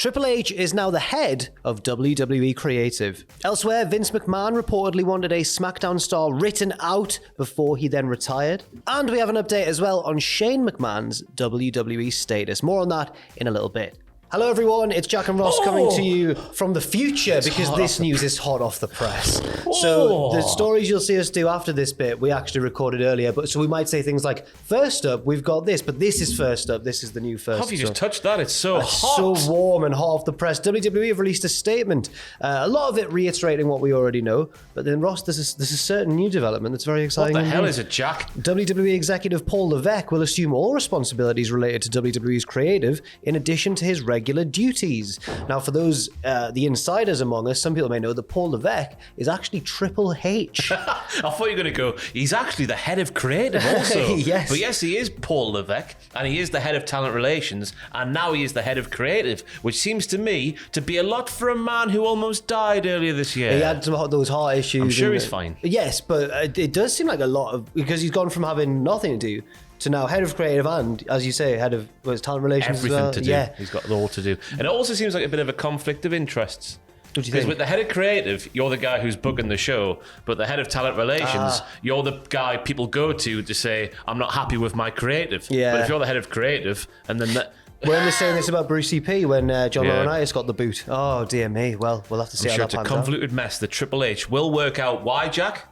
Triple H is now the head of WWE Creative. Elsewhere, Vince McMahon reportedly wanted a SmackDown star written out before he then retired. And we have an update as well on Shane McMahon's WWE status. More on that in a little bit. Hello everyone, it's Jack and Ross coming to you from the future because this news is hot off the press. So the stories you'll see us do after this bit, we actually recorded earlier, but so we might say things like, first up, we've got this, but this is first up, this is the new first. How have you just touched that? It's so hot. So warm and hot off the press. WWE have released a statement, a lot of it reiterating what we already know, but then Ross, there's a certain new development that's very exciting. What the hell is it, Jack? WWE executive Paul Levesque will assume all responsibilities related to WWE's creative in addition to his regular duties. Now, for those the insiders among us, some people may know that Paul Levesque is actually Triple H. I thought you were going to go, he's actually the head of creative also. Yes. But yes, he is Paul Levesque, and he is the head of talent relations, and now he is the head of creative, which seems to me to be a lot for a man who almost died earlier this year. He had some those heart issues. I'm sure he's fine. Yes, but it does seem like a lot of, because he's gone from having nothing to do to now head of creative and, as you say, head of talent relations. Everything as well. to do. Yeah. He's got it all to do. And it also seems like a bit of a conflict of interests. What do you Because think? with the head of creative, you're the guy who's booking the show, but the head of talent relations, you're the guy people go to say, I'm not happy with my creative. Yeah. But if you're the head of creative, and then that... When they're saying this about Bruce EP when John Yeah. Laurinaitis got the boot. Oh, dear me. Well, we'll have to see I'm how sure that it's a pans out. convoluted mess that Triple H will work out. Why, Jack?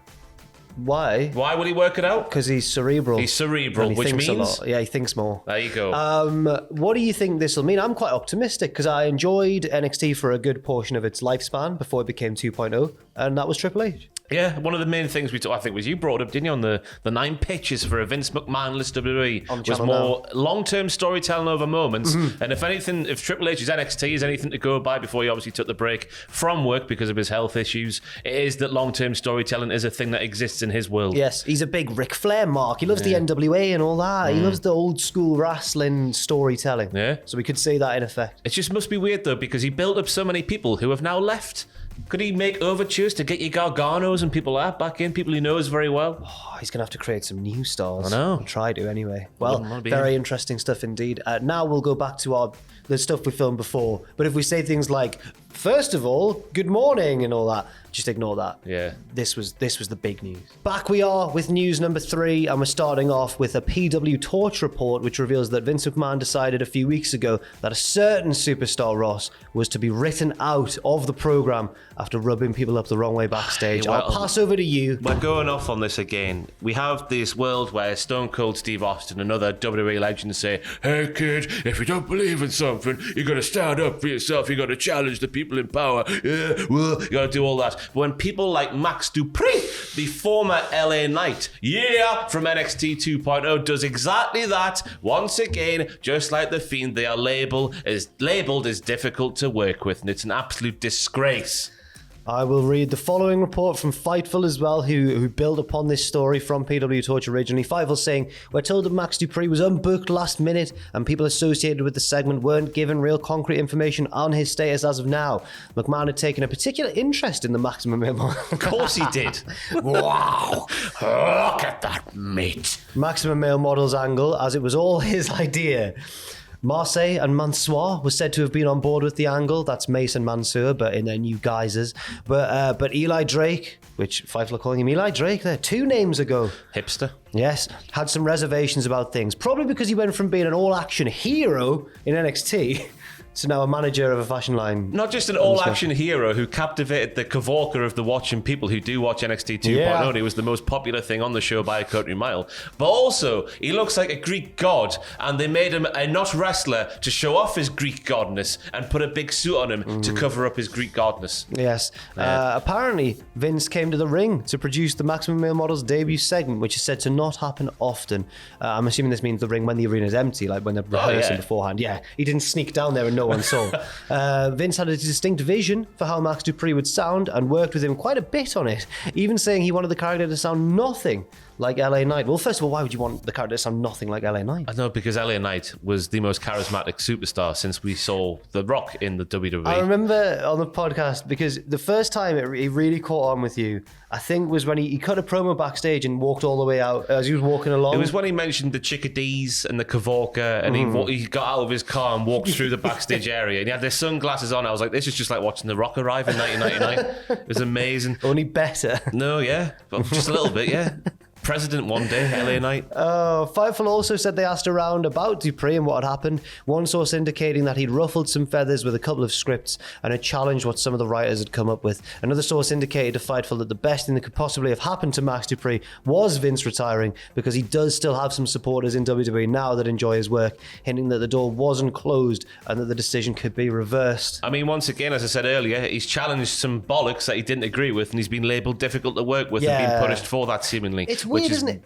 Why? Why will he work it out? Because he's cerebral. He's cerebral, And he which thinks means... a lot. Yeah, he thinks more. There you go. What do you think this will mean? I'm quite optimistic because I enjoyed NXT for a good portion of its lifespan before it became 2.0, and that was Triple H. Yeah, one of the main things I think was you brought up, didn't you, on the 9 pitches for a Vince McMahon-less WWE On was Channel more long-term storytelling over moments. And if anything, if Triple H's NXT is anything to go by before he obviously took the break from work because of his health issues, it is that long-term storytelling is a thing that exists in his world. Yes, he's a big Ric Flair mark. He loves the NWA and all that. He loves the old school wrestling storytelling. Yeah. So we could say that in effect. It just must be weird, though, because he built up so many people who have now left. Could he make overtures to get your Garganos and people like that back in, people he knows very well? Oh, he's going to have to create some new stars. I know. Or try to anyway. Well, Wouldn't wanna be very him. interesting stuff indeed. Now we'll go back to the stuff we filmed before. But if we say things like, first of all, good morning and all that, just ignore that. Yeah. This was the big news. Back we are with news number 3, and we're starting off with a PW Torch report, which reveals that Vince McMahon decided a few weeks ago that a certain superstar, Ross, was to be written out of the program after rubbing people up the wrong way backstage. Yeah, well, I'll pass over to you. We're going off on this again. We have this world where Stone Cold Steve Austin and other WWE legends say, hey kid, if you don't believe in something, you got to stand up for yourself, you got to challenge the people in power, you got to do all that. But when people like Max Dupree, the former LA Knight, from NXT 2.0, does exactly that, once again, just like The Fiend, they are labeled as difficult to work with, and it's an absolute disgrace. I will read the following report from Fightful as well, who built upon this story from PW Torch originally. Fightful saying, we're told that Max Dupree was unbooked last minute and people associated with the segment weren't given real concrete information on his status as of now. McMahon had taken a particular interest in the Maximum Male Of course he did. Wow! Look at that meat. Maximum Male Model's angle, as it was all his idea. Marseille and Mansour were said to have been on board with the angle. That's Mace and Mansour, but in their new guises. But Eli Drake, which Fightful are calling him Eli Drake there 2 names ago. Hipster. Yes, had some reservations about things. Probably because he went from being an all-action hero in NXT to now a manager of a fashion line. Not just an all-action hero who captivated the Kavorka of the watching people who do watch NXT 2.0. Yeah. And he was the most popular thing on the show by a country mile. But also, he looks like a Greek god, and they made him a not wrestler to show off his Greek godness and put a big suit on him to cover up his Greek godness. Yes. Apparently, Vince came to the ring to produce the Maximum Male Model's debut segment, which is said to not happen often. I'm assuming this means the ring when the arena's empty, like when they're rehearsing beforehand. Yeah, he didn't sneak down there and no one saw. Vince had a distinct vision for how Max Dupree would sound and worked with him quite a bit on it, even saying he wanted the character to sound nothing like LA Knight. Well, first of all, why would you want the character to sound nothing like LA Knight? I know, because LA Knight was the most charismatic superstar since we saw The Rock in the WWE. I remember on the podcast, because the first time he really caught on with you, I think, was when he cut a promo backstage and walked all the way out as he was walking along. It was when he mentioned the chickadees and the Kavorka, and he got out of his car and walked through the backstage area, and he had his sunglasses on. I was like, this is just like watching The Rock arrive in 1999. It was amazing. Only better. No, yeah, but just a little bit, yeah. President one day, LA Knight. Fightful also said they asked around about Dupree and what had happened. One source indicating that he'd ruffled some feathers with a couple of scripts and had challenged what some of the writers had come up with. Another source indicated to Fightful that the best thing that could possibly have happened to Max Dupree was Vince retiring, because he does still have some supporters in WWE now that enjoy his work, hinting that the door wasn't closed and that the decision could be reversed. I mean, once again, as I said earlier, he's challenged some bollocks that he didn't agree with, and he's been labelled difficult to work with and Yeah. being punished for that, seemingly. It's weird, isn't it?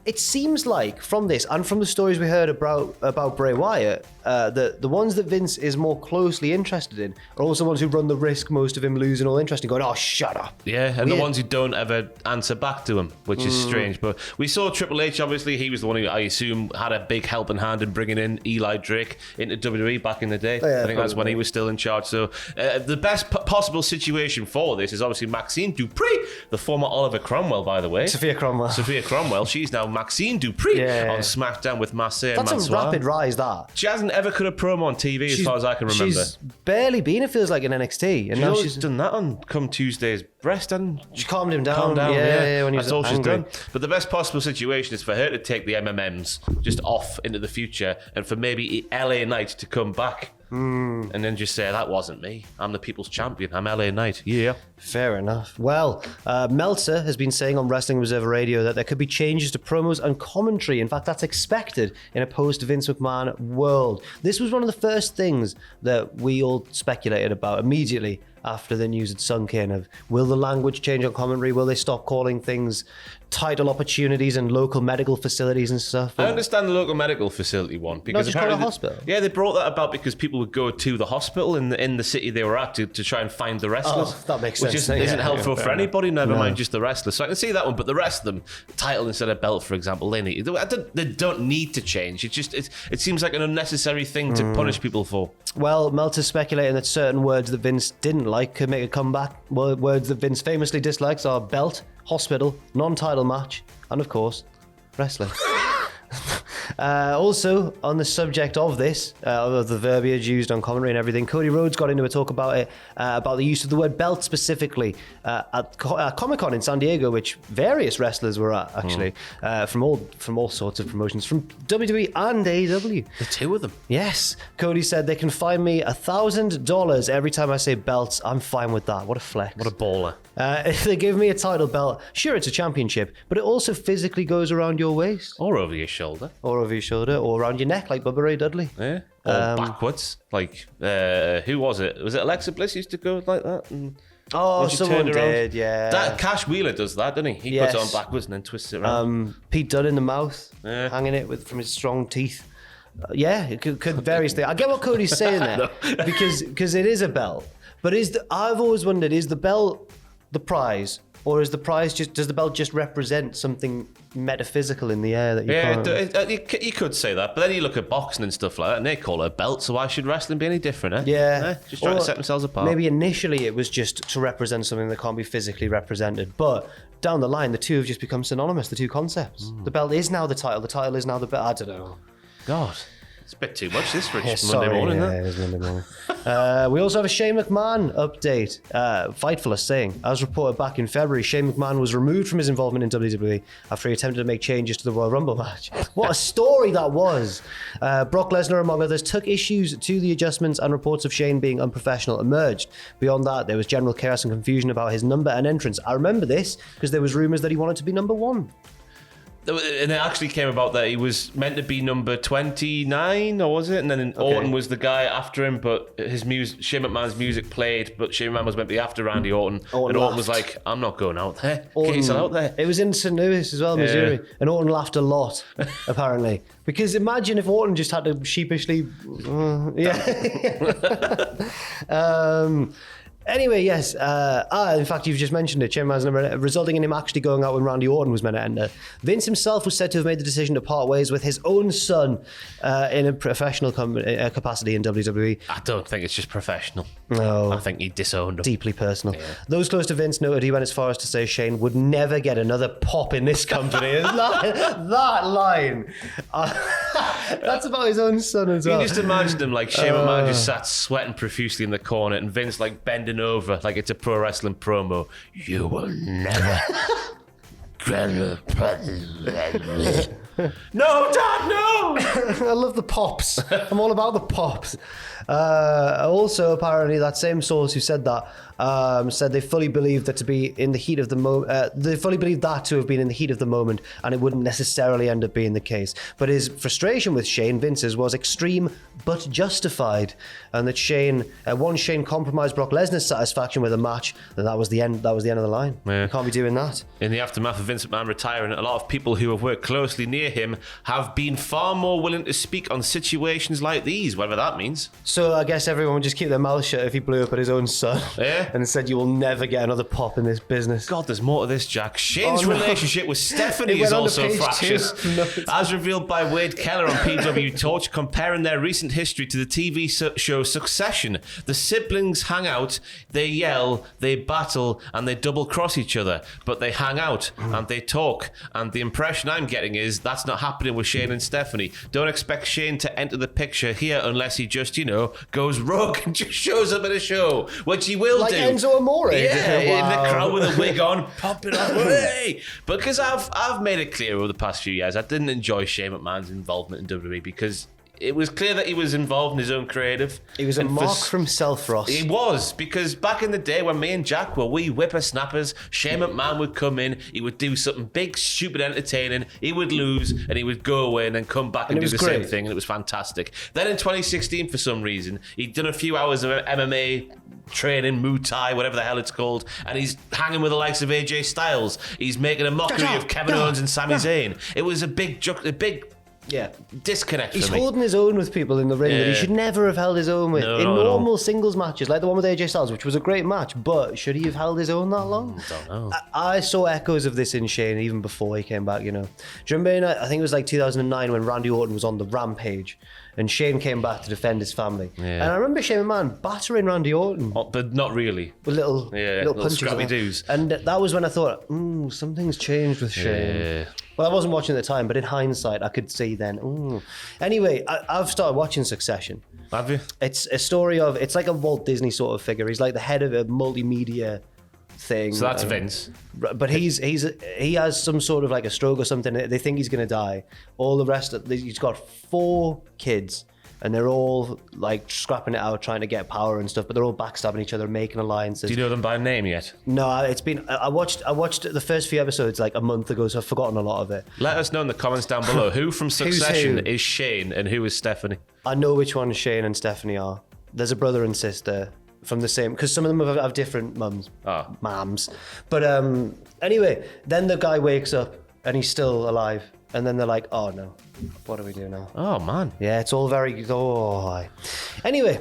It seems like from this and from the stories we heard about Bray Wyatt, the ones that Vince is more closely interested in are also the ones who run the risk most of him losing all interest and going, oh, shut up. Yeah, and Weird. the ones who don't ever answer back to him, which is strange. But we saw Triple H, obviously. He was the one who, I assume, had a big helping hand in bringing in Eli Drake into WWE back in the day. Yeah, I think that's when probably. he was still in charge. So the best possible situation for this is obviously Maxine Dupree, the former Oliver Cromwell, by the way. Sophia Cromwell. Sophia Cromwell. She's now Maxine Dupree Yeah. on SmackDown with Marseille and That's a Mansoor. rapid rise, that. She hasn't ever cut a promo on TV as far as I can remember. She's barely been, it feels like, in NXT. And She's now always she's done that on Come Tuesday's breast, and she calmed him down. calm down. Yeah, when he was that's all she's angry. done. But the best possible situation is for her to take the MMMs just off into the future, and for maybe LA Knight to come back. And then just say, that wasn't me. I'm the people's champion. I'm LA Knight. Yeah. Fair enough. Well, Meltzer has been saying on Wrestling Observer Radio that there could be changes to promos and commentary. In fact, that's expected in a post-Vince McMahon world. This was one of the first things that we all speculated about immediately after the news had sunk in of, will the language change on commentary? Will they stop calling things title opportunities and local medical facilities and stuff? I understand the local medical facility one, because just call it a apparently hospital? Yeah, they brought that about because people would go to the hospital in the city they were at to try and find the wrestlers. Oh, that makes which sense. isn't Yeah, helpful yeah, for fair anybody, never mind just the wrestlers. So I can see that one, but the rest of them, title instead of belt, for example, they don't need to change. It seems like an unnecessary thing to punish people for. Well, Meltzer's speculating that certain words that Vince didn't like could make a comeback. Well, words that Vince famously dislikes are belt, hospital, non-title match, and of course, wrestling. Also, on the subject of this, of the verbiage used on commentary and everything, Cody Rhodes got into a talk about it, about the use of the word belt specifically at Comic-Con in San Diego, which various wrestlers were at, actually, from all sorts of promotions, from WWE and AEW. The two of them. Yes, Cody said they can fine me $1,000 every time I say belts. I'm fine with that. What a flex. What a baller. If they give me a title belt, sure, it's a championship, but it also physically goes around your waist, Or over your shoulder. or over your shoulder, or around your neck, like Bubba Ray Dudley. Yeah. Or backwards. Like, who was it? Was it Alexa Bliss used to go like that? And Oh, when she someone turned around? did, yeah. That Cash Wheeler does that, doesn't he? He puts it on Yes. backwards and then twists it around. Pete Dunne in the mouth, Yeah. hanging it from his strong teeth. Yeah, it could various things. I get what Cody's saying there, because it is a belt. But I've always wondered, is the belt the prize? Or is the prize does the belt just represent something metaphysical in the air that you can't... You could say that, but then you look at boxing and stuff like that, and they call it a belt, so why should wrestling be any different, eh? Yeah. Just trying Or to set themselves apart. Maybe initially it was just to represent something that can't be physically represented. But down the line, the two have just become synonymous, the two concepts. The belt is now the title is now the belt. I don't know. God, it's a bit too much this for Yeah, Monday morning, yeah, that. it is Monday morning. We also have a Shane McMahon update. Fightful is saying, as reported back in February, Shane McMahon was removed from his involvement in WWE after he attempted to make changes to the Royal Rumble match. What a story that was! Brock Lesnar, among others, took issues to the adjustments, and reports of Shane being unprofessional emerged. Beyond that, there was general chaos and confusion about his number and entrance. I remember this because there was rumours that he wanted to be number 1. And it actually came about that he was meant to be number 29, or was it? And then Orton was the guy after him, but Shane McMahon's music played, but Shane McMahon was meant to be after Randy Orton. And Orton was like, I'm not going out there. Get yourself out there. It was in St. Louis as well, Missouri. And Orton laughed a lot, apparently. Because imagine if Orton just had to sheepishly... Anyway, yes. In fact, you've just mentioned it. Shane McMahon's number, resulting in him actually going out when Randy Orton was meant to enter. Vince himself was said to have made the decision to part ways with his own son in a professional capacity in WWE. I don't think it's just professional. No. I think he disowned him. Deeply personal. Those close to Vince noted he went as far as to say Shane would never get another pop in this company. that line. That's about his own son as well. You just imagine him like Shane McMahon just sat sweating profusely in the corner and Vince like bending over like it's a pro wrestling promo. You will never No, Dad, no! I love the pops. I'm all about the pops. Also, apparently, that same source who said that said they fully believed that to be in the heat of the moment. They fully believed that to have been in the heat of the moment, and it wouldn't necessarily end up being the case. But his frustration with Shane, Vince's, was extreme but justified, and that Shane compromised Brock Lesnar's satisfaction with a match, then that was the end. That was the end of the line. Yeah. You can't be doing that. In the aftermath of Vince McMahon retiring, a lot of people who have worked closely near him have been far more willing to speak on situations like these, whatever that means. So I guess everyone would just keep their mouth shut if he blew up at his own son. Yeah. And said, you will never get another pop in this business. God, there's more to this, Jack. Shane's no. relationship with Stephanie It is went on to also page fractious. 2. No, As revealed by Wade Keller on PW Torch, comparing their recent history to the TV show Succession. The siblings hang out, they yell, they battle, and they double-cross each other. But they hang out, and they talk. And the impression I'm getting is that's not happening with Shane and Stephanie. Don't expect Shane to enter the picture here unless he just, goes rogue and just shows up at a show, which he will like do. Enzo Amore. Yeah, in Wow. the crowd with a wig on, popping up. Hey! Because I've made it clear over the past few years, I didn't enjoy Shane McMahon's involvement in WWE because it was clear that he was involved in his own creative. He was a And mark from Self Ross. He was, because back in the day when me and Jack were wee whippersnappers, Shane McMahon would come in, he would do something big, stupid, entertaining, he would lose, and he would go away and then come back and it do was the great. same thing, and it was fantastic. Then in 2016, for some reason, he'd done a few hours of MMA training, Muay Thai, whatever the hell it's called, and he's hanging with the likes of AJ Styles. He's making a mockery of Kevin Owens and Sami Zayn. It was a big Yeah. disconnect He's for me. holding his own with people in the ring that he Yeah. should never have held his own with. No, in not at all. normal singles matches, like the one with AJ Styles, which was a great match, but should he have held his own that long? Don't know. I saw echoes of this in Shane even before he came back, Do you remember, I think it was like 2009 when Randy Orton was on the Rampage and Shane came back to defend his family. Yeah. And I remember Shane McMahon battering Randy Orton. Oh, but not really. With little punches. scrappy and that. doos. And that was when I thought, something's changed with Shane. Yeah. Well, I wasn't watching at the time, but in hindsight, I could see then. Anyway, I've started watching Succession. Have you? It's a story of, it's like a Walt Disney sort of figure. He's like the head of a multimedia thing. So that's Vince. But he has some sort of like a stroke or something. They think he's going to die. All the rest of he's got 4 kids. And they're all like scrapping it out, trying to get power and stuff, but they're all backstabbing each other, making alliances. Do you know them by name yet? No, it's been. I watched the first few episodes like a month ago, so I've forgotten a lot of it. Let us know in the comments down below who from Succession who? is Shane and who is Stephanie. I know which one Shane and Stephanie are. There's a brother and sister from the same, because some of them have different mums, mams. But anyway, then the guy wakes up and he's still alive, and then they're like, oh no, what do we do now? Oh man. Yeah, it's all very. Anyway,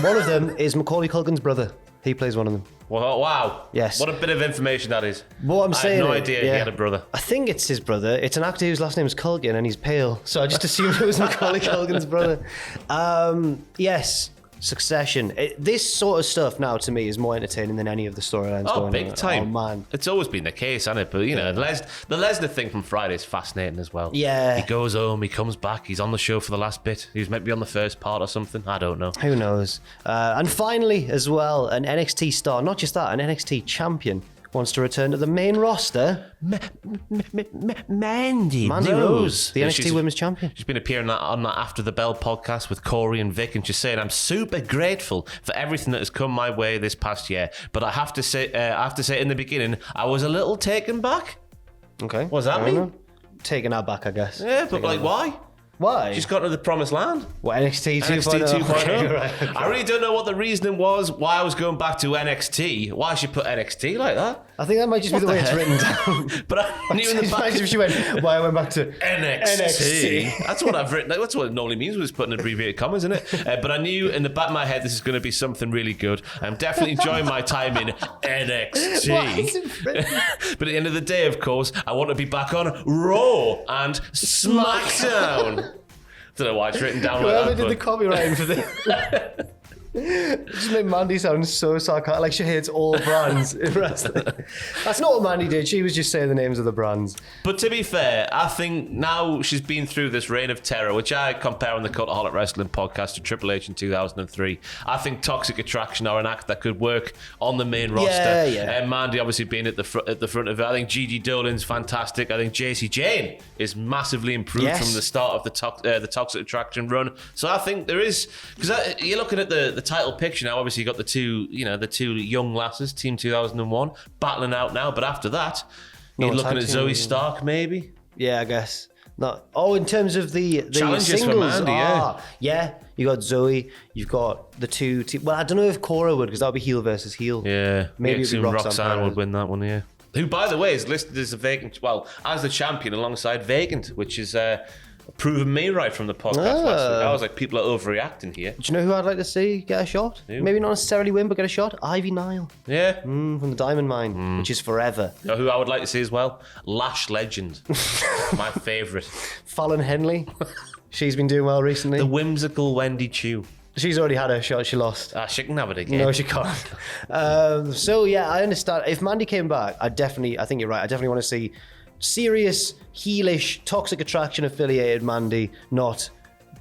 one of them is Macaulay Culkin's brother. He plays one of them. Well, wow. Yes. What a bit of information that is. What I'm saying, I had no idea he had a brother. I think it's his brother. It's an actor whose last name is Culkin, and he's pale. So I just assumed it was Macaulay Culkin's brother. Yes. Succession. This sort of stuff now to me is more entertaining than any of the storylines going on. Big time. Oh man. It's always been the case, hasn't it? But the Lesnar thing from Friday is fascinating as well. Yeah. He goes home, he comes back, he's on the show for the last bit. He was meant to be on the first part or something. I don't know. Who knows? And finally, as well, an NXT star, not just that, an NXT champion wants to return to the main roster. Mandy Rose, the Yeah, NXT Women's Champion. She's been appearing on that After the Bell podcast with Corey and Vic, and she's saying, I'm super grateful for everything that has come my way this past year. But I have to say in the beginning, I was a little taken back. Okay. What does that I don't mean? know. Taking that back, I guess. Yeah, but like, why? Why? She's got to the promised land. What, NXT 2.0? NXT 2.0. Okay, right, okay. I really don't know what the reasoning was why I was going back to NXT. Why she put NXT like that? I think that might just be the way it's written down. But I knew in the back Imagine if she went, why I went back to NXT. That's what I've written. That's what it normally means when it's putting abbreviated commas in it. But I knew in the back of my head this is going to be something really good. I'm definitely enjoying my time in NXT. Why is it written? But at the end of the day, of course, I want to be back on Raw and SmackDown. Don't know why it's written down like Whoever that. did the But copywriting for this. Just made Mandy sound so sarcastic, like she hates all brands in wrestling. That's not what Mandy did. She was just saying the names of the brands. But to be fair, I think now she's been through this reign of terror, which I compare on the Cultaholic Wrestling podcast to Triple H in 2003. I think Toxic Attraction are an act that could work on the main roster. Yeah. And Mandy obviously being at the front of it. I think Gigi Dolan's fantastic. I think JC Jane is massively improved Yes. from the start of the Toxic Attraction run. So I think there is, because you're looking at the title picture now. Obviously, you got the two young lasses, Team 2001, battling out now. But after that, you're No, looking tag at team. Zoe Stark, maybe. Yeah, I guess. Not. Oh, in terms of the Challenges for singles, Mandy, yeah. You got Zoe. You've got the two. Well, I don't know if Cora would, because that would be heel versus heel. Yeah, Maybe it'd be Roxanne would Perez. win that one. Yeah, who, by the way, is listed as a vacant. Well, as the champion alongside Vacant, which is proven me right from the podcast last week. I was like, people are overreacting here. Do you know who I'd like to see get a shot? Who? Maybe not necessarily win, but get a shot. Ivy Nile Yeah. from the Diamond Mine, which is forever. You know who I would like to see as well? Lash Legend, my favourite. Fallon Henley. She's been doing well recently. The whimsical Wendy Chu. She's already had her shot. She lost. She can have it again. No, she can't. So yeah, I understand. If Mandy came back, I think you're right. I definitely want to see serious, heelish, Toxic Attraction affiliated Mandy, not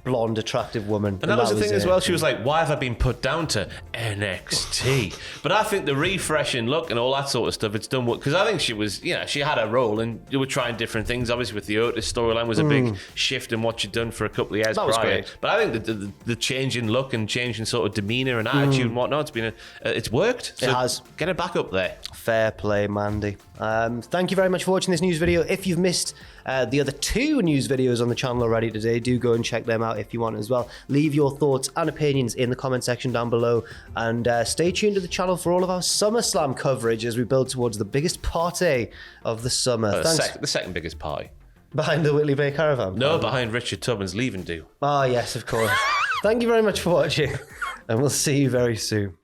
blonde, attractive woman. And that was the thing as it. well. She was like, why have I been put down to NXT? But I think the refreshing look and all that sort of stuff, it's done what, because I think she was, she had a role and they were trying different things. Obviously, with the Otis storyline was a big shift in what she'd done for a couple of years That was prior. great. But I think the change in look and change in sort of demeanour and attitude and whatnot, it's worked. So It has. Get her back up there. Fair play, Mandy. Thank you very much for watching this news video. If you've missed the other two news videos on the channel already today, do go and check them out if you want as well. Leave your thoughts and opinions in the comment section down below, and stay tuned to the channel for all of our SummerSlam coverage as we build towards the biggest party of the summer. Thanks. The second biggest party. Behind the Whitley Bay Caravan. No, behind Richard Tubman's leaving do. Ah, yes, of course. Thank you very much for watching, and we'll see you very soon.